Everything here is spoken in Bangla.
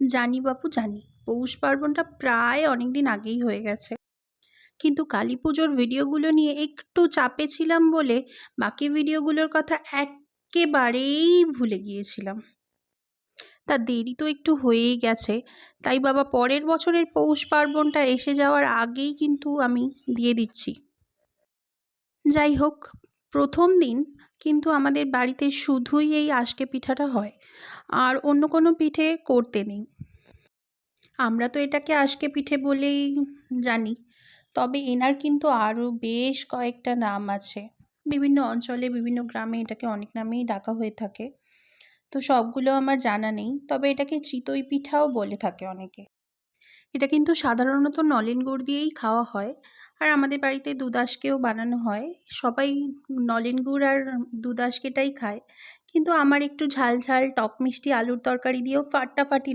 জানি বাপু জানি, পৌষ পার্বণটা প্রায় অনেক দিন আগেই হয়ে গেছে, কিন্তু কালী পুজোর ভিডিওগুলো নিয়ে একটু চাপে ছিলাম বলে বাকি ভিডিওগুলোর কথা একেবারেই ভুলে গিয়েছিলাম। তা দেরি তো একটু হয়েই গেছে, তাই বাবা পরের বছরের পৌষ পার্বণটা এসে যাওয়ার আগেই কিন্তু আমি দিয়ে দিচ্ছি। যাই হোক, প্রথম দিন কিন্তু আমাদের বাড়িতে শুধুই এই আজকে পিঠাটা হয়, আর অন্য কোনো পিঠে করতে নেই। আমরা তো এটাকে আজকে পিঠে বলেই জানি, তবে এনার কিন্তু আরও বেশ কয়েকটা নাম আছে। বিভিন্ন অঞ্চলে বিভিন্ন গ্রামে এটাকে অনেক নামেই ডাকা হয়ে থাকে, তো সবগুলো আমার জানা নেই, তবে এটাকে চিতই পিঠাও বলে থাকে অনেকে। এটা কিন্তু সাধারণত নলেন গুড় দিয়েই খাওয়া হয়, আর আমাদের বাড়িতে দুধ আঁশকেও বানানো হয়। সবাই নলেন গুড় আর দুধ আঁশকেটাই খায়, কিন্তু আমার একটু ঝাল ঝাল টক মিষ্টি আলুর তরকারি দিয়েও ফাটাফাটি